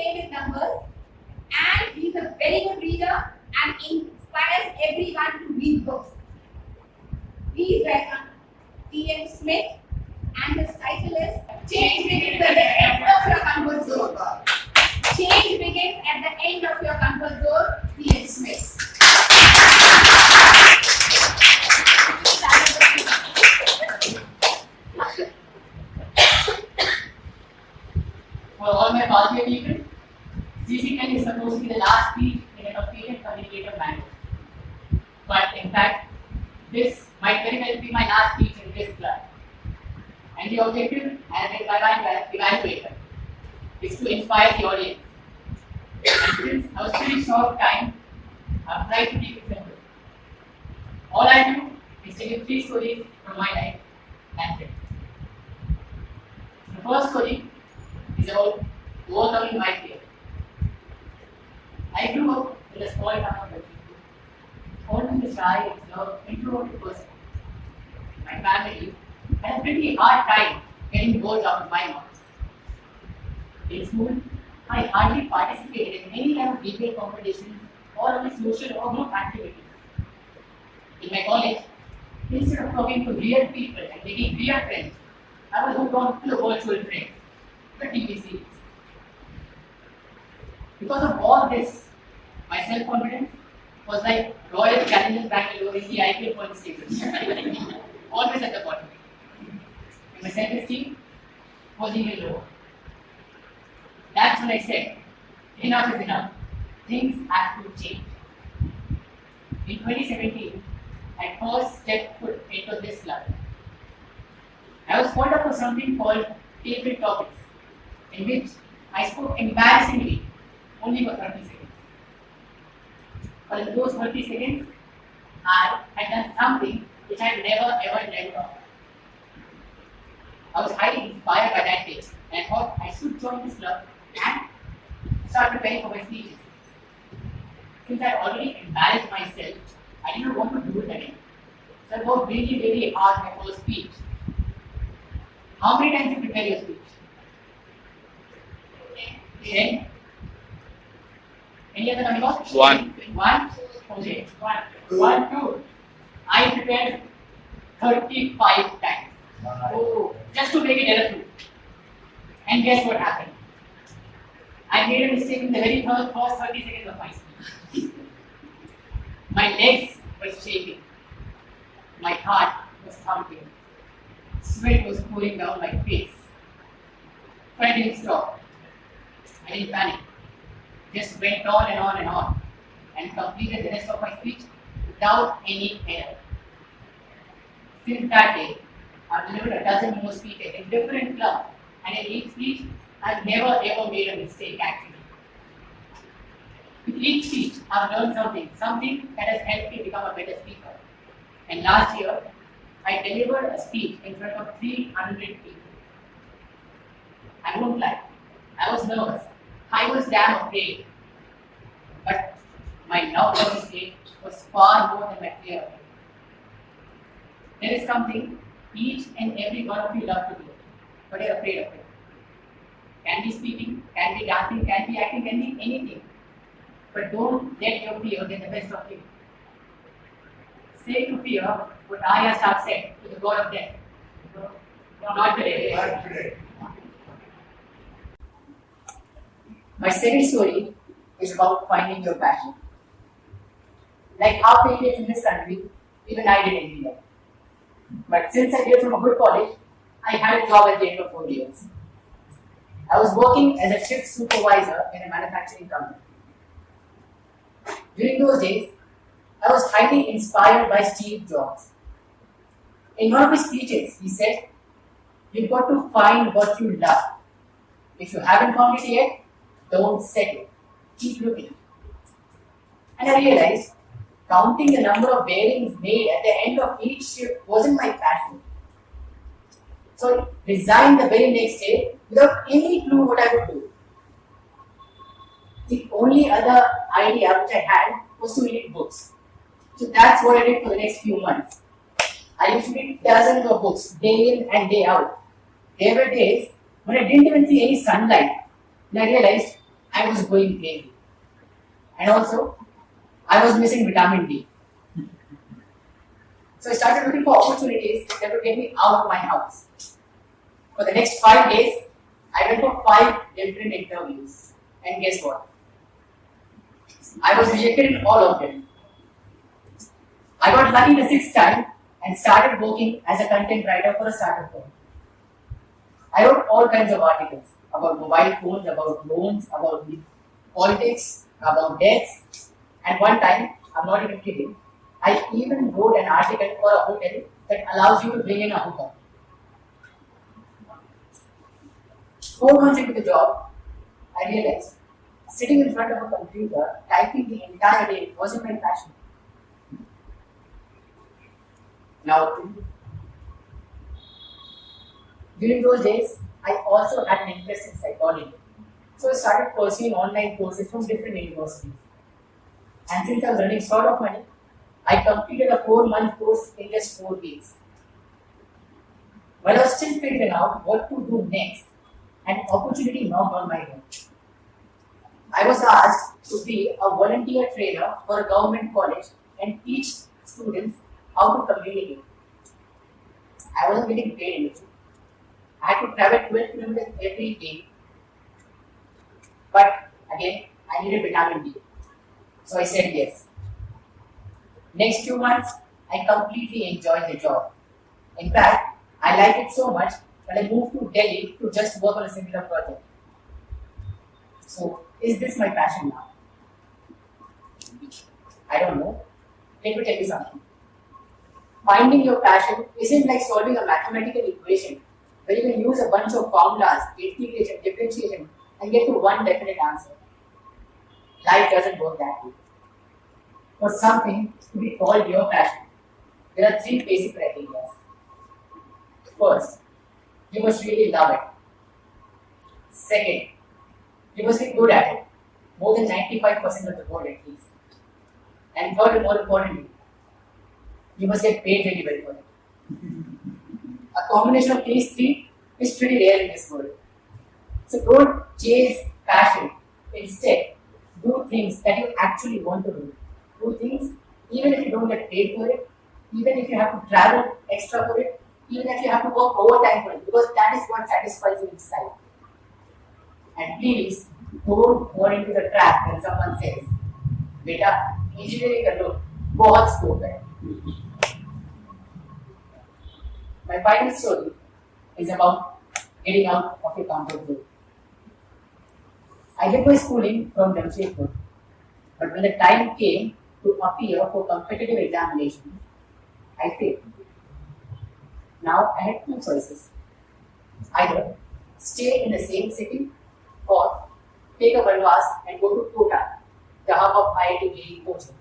play with numbers, and he's a very good reader and inspires everyone to read books. Please welcome T.M. Smith, and his title is Change Begins at the End of Your Comfort Zone. Change begins at the end of your comfort zone, T.M. Smith. For all my Bharatiya people, CC10 is supposed to be the last speech in a completed communicative manner. But in fact, this might very well be my last speech in this club. And the objective, as an evaluator, is to inspire the audience. And since I was pretty short of time, I've tried to keep it simple. All I do is tell you 3 stories from my life. That's it. The first story is about overcoming my fear. I grew up in a small town of Delhi, almost a shy, introverted person. My family had a pretty hard time getting words out of my mouth. In school, I hardly participated in any kind of debate competition or any social or group activities. In my college, instead of talking to real people and making real friends, I was hooked on to virtual friends, the TV series. Because of all this, my self-confidence was like Royal Challengers Bangalore in the IPL points table, always at the bottom. And my self-esteem was even lower. That's when I said, enough is enough. Things have to change. In 2017, I first stepped foot into this club. I was called up for something called Table Topics, in which I spoke embarrassingly only for 30 seconds. But in those 30 seconds, I had done something which I had never ever dreamt of. I was highly inspired by that day, and I thought I should join this club and start preparing for my speeches. Since I had already embarrassed myself, I didn't want to do it again. So I worked really, really hard my first speech. How many times you prepare your speech? 10? Any other number? 1. 1? Okay. 1, 2. I prepared 35 times. Oh, just to make it error proof. And guess what happened? I made a mistake in the very first 30 seconds of my speech. My legs were shaking. My heart was thumping. Sweat was pouring down my face. But I didn't stop. I didn't panic. Just went on and on and on, and completed the rest of my speech without any error. Since that day, I've delivered a dozen more speeches in different clubs, and in each speech, I've never ever made a mistake actually. With each speech, I've learned something that has helped me become a better speaker. And last year, I delivered a speech in front of 300 people. I won't lie, I was nervous. I was damn afraid. But my love for this stage was far more than my fear. There is something each and every one of you love to do, but you're afraid of it. Can be speaking, can be dancing, can be acting, can be anything. But don't let your fear get the best of you. Say to fear what Arya Stark said to the god of death. Not today. My second story is about finding your passion. Like half the Indians in this country, even I did engineering. But since I came from a good college, I had a job at the end of 4 years. I was working as a shift supervisor in a manufacturing company. During those days, I was highly inspired by Steve Jobs. In one of his speeches, he said, "You've got to find what you love. If you haven't found it yet, don't settle. Keep looking." And I realized counting the number of bearings made at the end of each shift wasn't my passion. So I resigned the very next day without any clue what I would do. The only other idea which I had was to read books. So that's what I did for the next few months. I used to read dozens of books day in and day out. There were days when I didn't even see any sunlight, and I realized I I was going crazy. And also, I was missing vitamin D. So I started looking for opportunities that would get me out of my house. For the next 5 days, I went for 5 different interviews. And guess what? I was rejected in all of them. I got lucky the 6th time and started working as a content writer for a startup firm. I wrote all kinds of articles about mobile phones, about loans, about politics, about debts. And one time, I'm not even kidding, I even wrote an article for a hotel that allows you to bring in a hooker. 4 months into the job, I realized sitting in front of a computer, typing the entire day wasn't my passion. Now, during those days, I also had an interest in psychology. So I started pursuing online courses from different universities. And since I was earning sort of money, I completed a 4-month course in just 4 weeks. While I was still figuring out what to do next, an opportunity knocked on my door. I was asked to be a volunteer trainer for a government college and teach students how to communicate. I wasn't getting paid anything. I had to travel 12 kilometers every day. But again, I needed vitamin D. So I said yes. Next 2 months, I completely enjoyed the job. In fact, I liked it so much that I moved to Delhi to just work on a similar project. So, is this my passion now? I don't know. Let me tell you something. Finding your passion isn't like solving a mathematical equation where you can use a bunch of formulas, integration, differentiation, and get to one definite answer. Life doesn't work that way. For something to be called your passion, there are 3 basic criteria. First, you must really love it. Second, you must be good at it, more than 95% of the world at least. And third, and more importantly, you must get paid really well for it. A combination of these 3 is pretty rare in this world. So don't chase passion. Instead, do things that you actually want to do. Do things even if you don't get paid for it, even if you have to travel extra for it, even if you have to work overtime for it, because that is what satisfies you inside. And please don't fall into the trap when someone says, "Beta, engineering ka lo, bahut scope hai." My final story is about getting out of your comfort zone. I did my schooling from Jamshedpur, but when the time came to appear for competitive examinations, I failed. Now I had 2 choices. Either stay in the same city or take a Vanvas and go to Kota, the hub of IIT JEE coaching.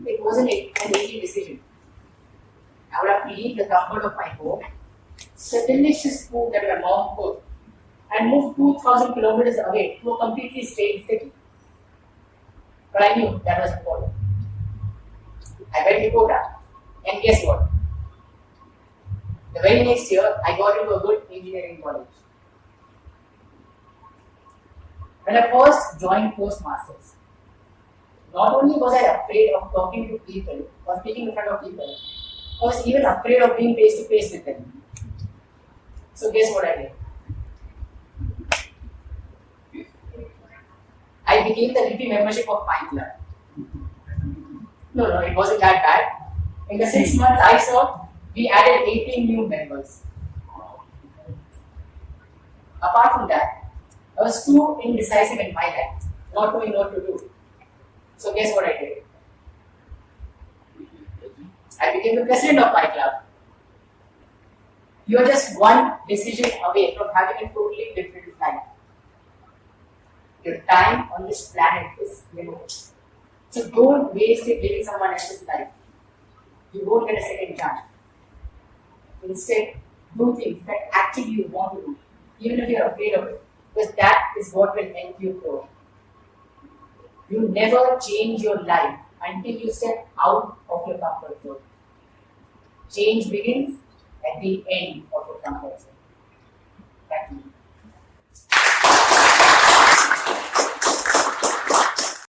It wasn't an easy decision. I would have to leave the comfort of my home, the delicious food that my mom cooked, and move 2,000 kilometers away to a completely strange city. But I knew that was important. I went to Kota, and guess what? The very next year, I got into a good engineering college. When I first joined Postmasters, not only was I afraid of talking to people or speaking in front of people, I was even afraid of being face to face with them. So guess what I did? I became the VP membership of Pine Club. No, it wasn't that bad. In the 6 months I served, we added 18 new members. Apart from that, I was too indecisive in my life, not knowing what to do. So guess what I did? I became the president of my club. You are just one decision away from having a totally different life. Your time on this planet is limited. So don't waste it living someone else's life. You won't get a second chance. Instead, do things that actually you want to do, even if you're afraid of it, because that is what will help you grow. You never change your life until you step out of your comfort zone. Change begins at the end of your comfort zone. Back to you.